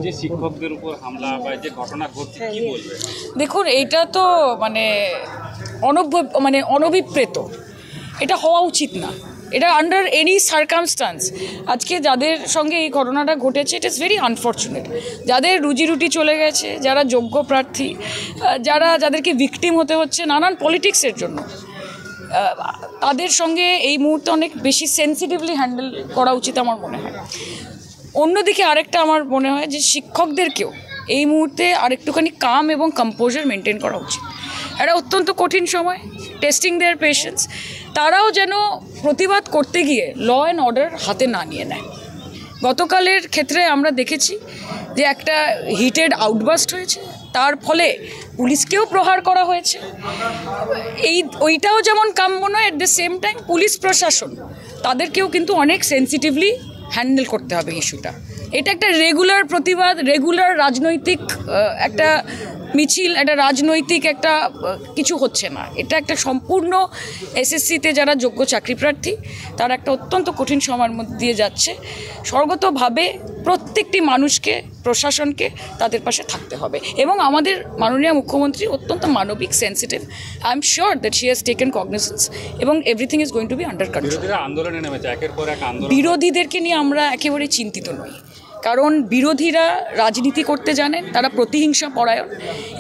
যে শিক্ষকদের উপর হামলা বা যে ঘটনা ঘটছে কি বলবেন? দেখুন, এটা তো অনভিপ্রেত, এটা হওয়া উচিত না। এটা আন্ডার এনি সার্কামস্টান্স আজকে যাদের সঙ্গে এই ঘটনাটা ঘটেছে, ইট ইজ ভেরি আনফর্চুনেট। যাদের রুজি রুটি চলে গেছে, যারা যোগ্য প্রার্থী, যাদেরকে ভিকটিম হতে হচ্ছে নানান পলিটিক্সের জন্য, তাদের সঙ্গে এই মুহূর্তে অনেক বেশি সেন্সিটিভলি হ্যান্ডেল করা উচিত আমার মনে হয়। অন্যদিকে আরেকটা আমার মনে হয় যে শিক্ষকদেরকেও এই মুহূর্তে আরেকটুখানি কাম এবং কম্পোজার মেনটেন করা উচিত। এটা অত্যন্ত কঠিন সময়, টেস্টিং দেয়ার পেশেন্স। তারাও যেন প্রতিবাদ করতে গিয়ে ল অ্যান্ড অর্ডার হাতে না নিয়ে নেয়। গতকালের ক্ষেত্রে আমরা দেখেছি যে একটা হিটেড আউটবাস্ট হয়েছে, তার ফলে পুলিশকেও প্রহার করা হয়েছে। ওইটাও যেমন কাম্য নয়, at the same time police প্রশাসন তাদেরকেও কিন্তু অনেক সেন্সিটিভলি হ্যান্ডেল করতে হবে ইস্যুটা। এটা একটা রেগুলার প্রতিবাদ, রেগুলার রাজনৈতিক একটা মিছিল, একটা রাজনৈতিক একটা কিছু হচ্ছে না। এটা একটা সম্পূর্ণ এসএসসিতে যারা যোগ্য চাকরি প্রার্থী, তারা একটা অত্যন্ত কঠিন সময়ের মধ্যে দিয়ে যাচ্ছে। স্বর্গতভাবে প্রত্যেকটি মানুষকে, প্রশাসনকে তাদের পাশে থাকতে হবে। এবং আমাদের মাননীয় মুখ্যমন্ত্রী অত্যন্ত মানবিক, sensitive. I am sure that she has taken cognisance এবং everything is going to be under control. বিরোধীদেরকে নিয়ে আমরা একেবারে চিন্তিত নই, কারণ বিরোধীরা রাজনীতি করতে জানেন, তারা প্রতিহিংসা পরায়ণ,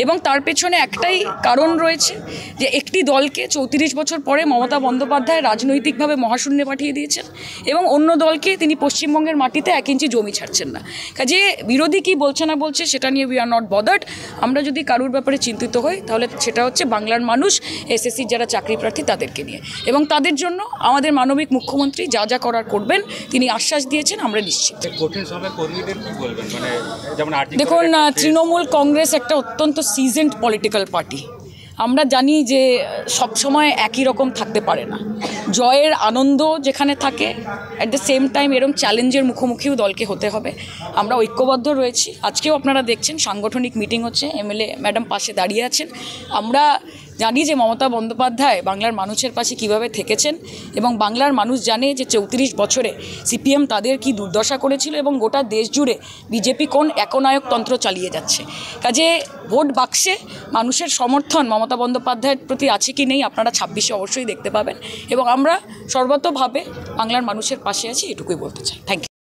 এবং তার পেছনে একটাই কারণ রয়েছে যে একটি দলকে 34 বছর পরে মমতা বন্দ্যোপাধ্যায় রাজনৈতিকভাবে মহাশূন্যে পাঠিয়ে দিয়েছেন এবং অন্য দলকে তিনি পশ্চিমবঙ্গের মাটিতে 1 ইঞ্চি জমি ছাড়ছেন না। কাজে বিরোধী কী বলছে না বলছে সেটা নিয়ে উই আর নট বদার্ড। আমরা যদি কারুর ব্যাপারে চিন্তিত হই তাহলে সেটা হচ্ছে বাংলার মানুষ, এসএসসির যারা চাকরি প্রার্থী তাদেরকে নিয়ে, এবং তাদের জন্য আমাদের মানবিক মুখ্যমন্ত্রী যা যা করার করবেন তিনি আশ্বাস দিয়েছেন, আমরা নিশ্চিত। কঠিন সময় দেখুন, তৃণমূল কংগ্রেস একটা অত্যন্ত সিজেন্ড পলিটিক্যাল পার্টি। আমরা জানি যে সবসময় একই রকম থাকতে পারে না। জয়ের আনন্দ যেখানে থাকে, অ্যাট দ্য সেম টাইম এরকম চ্যালেঞ্জের মুখোমুখিও দলকে হতে হবে। আমরা ঐক্যবদ্ধ রয়েছি। আজকেও আপনারা দেখছেন সাংগঠনিক মিটিং হচ্ছে, এমএলএ ম্যাডাম পাশে দাঁড়িয়ে আছেন। আমরা জানি যে মমতা বন্দ্যোপাধ্যায় বাংলার মানুষের পাশে কিভাবে থেকেছেন, এবং বাংলার মানুষ জানে যে 34 বছরে সিপিএম তাদের কি দুর্দশা করেছিল এবং গোটা দেশ জুড়ে বিজেপি কোন একনায়কতন্ত্র চালিয়ে যাচ্ছে। কাজে ভোট বাক্সে মানুষের সমর্থন মমতা বন্দ্যোপাধ্যায়ের প্রতি আছে কি নেই আপনারা 26-এ অবশ্যই দেখতে পাবেন, এবং আমরা সর্বতোভাবে বাংলার মানুষের পাশে আছি, এটুকুই বলতে চাই। Thank you.